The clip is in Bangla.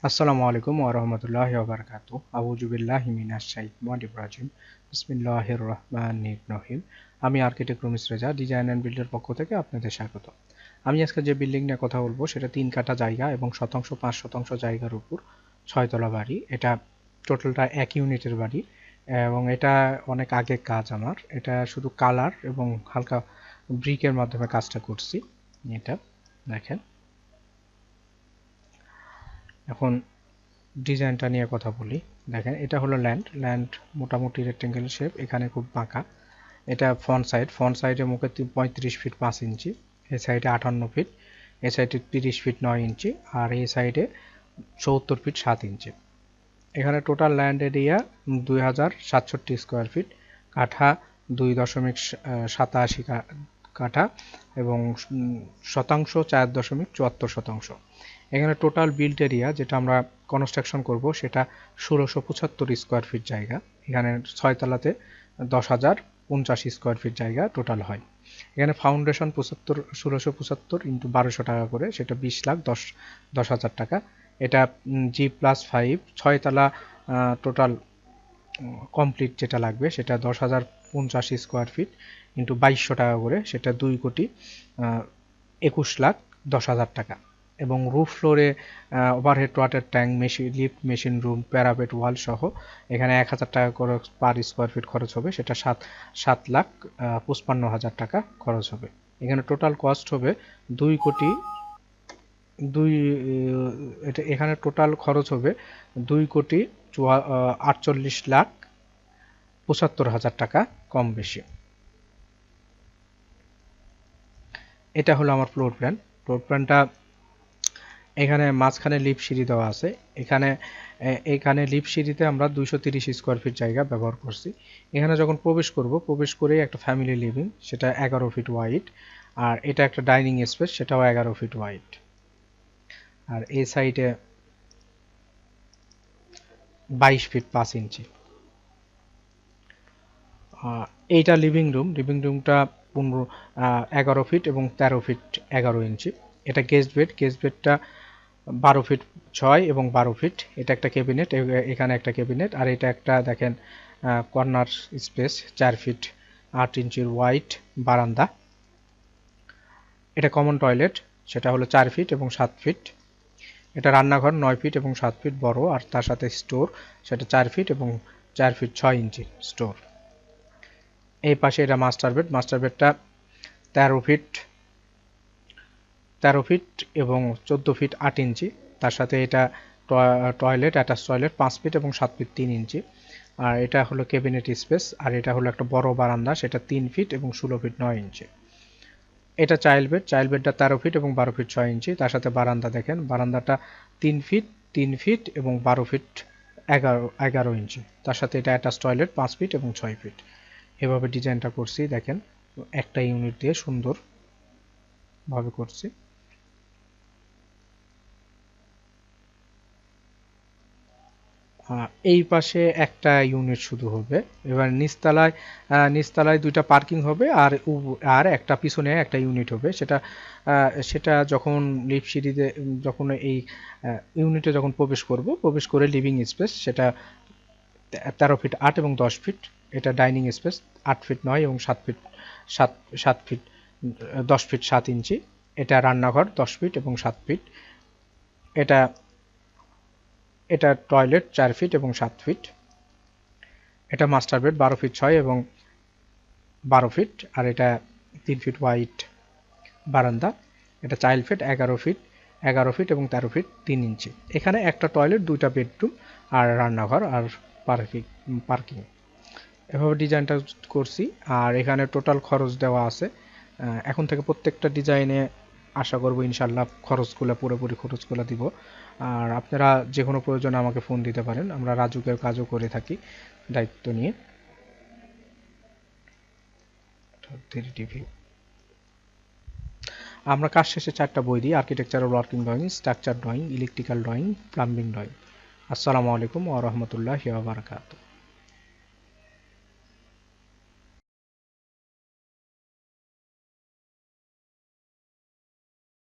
আসসালামু আলাইকুম ওয়া রাহমাতুল্লাহি ওয়া বারাকাতুহু। আউযু বিল্লাহি মিনাশ শাইতানির রাজিম। বিসমিল্লাহির রহমানির রহিম। আমি আর্কিটেক্ট রুমিস রেজা, ডিজাইন অ্যান্ড বিল্ডের পক্ষ থেকে আপনাদের স্বাগত। আমি আজকে যে বিল্ডিং নিয়ে কথা বলবো সেটা 3 কাঠা জায়গা এবং শতাংশ 5 শতাংশ জায়গার উপর 6 তলা বাড়ি। এটা টোটালটা এক ইউনিটের বাড়ি এবং এটা অনেক আগে কাজ আমার। এটা শুধু কালার এবং হালকা ব্রিকের মাধ্যমে কাজটা করছি। এটা দেখেন। এখন ডিজাইনটা নিয়ে কথা বলি। দেখেন, এটা হলো ল্যান্ড মোটামুটি রেক্টেঙ্গেল শেপ, এখানে খুব বাঁকা। এটা ফ্রন্ট সাইডে মুখে 35 ফিট 5 ইঞ্চি, এই সাইডে 58 ফিট, এই সাইডে 30 ফিট 9 ইঞ্চি, আর এই সাইডে 74 ফিট 7 ইঞ্চি। এখানে total land area 2067 square feet, কাঠা 2.87 কাঠা এবং শতাংশ 4.74 শতাংশ। এখানে টোটাল বিল্ড এরিয়া যেটা আমরা কনস্ট্রাকশন করব সেটা 1675 স্কোয়ার ফিট জায়গা। এখানে 6 তলাতে 10,050 স্কোয়ার ফিট জায়গা টোটাল হয়। এখানে ফাউন্ডেশন 1675 ইন্টু 1200 টাকা করে, সেটা 20,10,000 টাকা। এটা G+5 6 তলা টোটাল কমপ্লিট যেটা লাগবে সেটা 10,050 স্কোয়ার ফিট ইন্টু 2200 টাকা করে, সেটা 2,21,10,000 টাকা। এবং রুফ ফ্লোরে overhead water tank, lift, machine room, parapet wall সহ এখানে 1,000 টাকা করে পার স্কোয়ার ফিট খরচ হবে, সেটা 7,55,000 টাকা খরচ হবে। এখানে টোটাল কস্ট হবে 2 কোটি এখানে টোটাল খরচ হবে 2,48,75,000 টাকা কম বেশি। এটা হলো আমার ফ্লোর প্ল্যানটা। এখানে মাঝখানে লিফট সিঁড়ি দেওয়া আছে। এখানে লিফট সিঁড়িতে আমরা 230 স্কোয়ার ফিট জায়গা ব্যবহার করছি। এখানে যখন প্রবেশ করেই একটা ফ্যামিলি লিভিং, সেটা 11 ফিট ওয়াইড, আর এটা একটা ডাইনিং স্পেস, সেটাও 11 ফিট ওয়াইড। আর এই সাইডে 22 ফিট 5 ইঞ্চি। এইটা লিভিং রুমটা 11 ফিট এবং 13 ফিট 11 ইঞ্চি। এটা গেস্ট বেডটা 12 ফিট 6 এবং 12 ফিট। এটা একটা ক্যাবিনেট, এখানে একটা ক্যাবিনেট, আর এটা একটা দেখেন কর্নার স্পেস 4 ফিট 8 ইঞ্চির ওয়াইড বারান্দা। এটা কমন টয়লেট, সেটা হলো 4 ফিট এবং 7 ফিট। এটা রান্নাঘর 9 ফিট এবং 7 ফিট বড়, আর তার সাথে স্টোর, সেটা 4 ফিট এবং 4 ফিট 6 ইঞ্চি স্টোর। এই পাশে এটা মাস্টার বেডটা 13 ফিট এবং 14 ফিট 8 ইঞ্চি। তার সাথে এটা অ্যাটাচ টয়লেট 5 ফিট এবং 7 ফিট 3 ইঞ্চি। আর এটা হলো ক্যাবিনেট স্পেস, আর এটা হলো একটা বড় বারান্দা, সেটা 3 ফিট এবং 16 ফিট 9 ইঞ্চি। এটা চাইল্ড বেডটা 13 ফিট এবং 12 ফিট 6 ইঞ্চি। তার সাথে বারান্দা দেখেন, বারান্দাটা 3 ফিট এবং 12 ফিট 11 ইঞ্চি। তার সাথে এটা অ্যাটাচ টয়লেট 5 ফিট এবং 6 ফিট। এভাবে ডিজাইনটা করছি, দেখেন একটা ইউনিট দিয়ে সুন্দরভাবে করছি। এই পাশে একটা ইউনিট শুধু হবে। এবার নিচতলায় 2টা পার্কিং হবে, আর একটা পিছনে একটা ইউনিট হবে। সেটা যখন লিফট সিঁড়িতে যখন এই ইউনিটে যখন প্রবেশ করে লিভিং স্পেস, সেটা 13 ফিট 8 এবং 10 ফিট। এটা ডাইনিং স্পেস 8 ফিট 9 এবং 7 ফিট 10 ফিট 7 ইঞ্চি। এটা রান্নাঘর 10 ফিট এবং 7 ফিট। এটা এটা টয়লেট 4 ফিট এবং 7 ফিট। এটা মাস্টার বেড 12 ফিট 6 এবং 12 ফিট, আর এটা 3 ফিট ওয়াইড বারান্দা। এটা চাইল্ড বেড 11 ফিট এবং 13 ফিট 3 ইঞ্চি। এখানে একটা টয়লেট, 2টা বেডরুম, আর রান্নাঘর, আর পার্কিং। এভাবে ডিজাইনটা করছি। আর এখানে টোটাল খরচ দেওয়া আছে। এখন থেকে প্রত্যেকটা ডিজাইনে আশা করব ইনশাল্লাহ পুরোপুরি খরচগুলো দিব। আর আপনারা যে কোনো প্রয়োজনে আমাকে ফোন দিতে পারেন, আমরা রাজুকের কাজও করে থাকি দায়িত্ব নিয়ে। আমরা কাজ শেষে 4টা বই দিই: architectural working drawing, structure drawing, electrical drawing, plumbing drawing. আসসালামু আলাইকুম ওয়া রাহমাতুল্লাহি ওয়া বারাকাতুহু।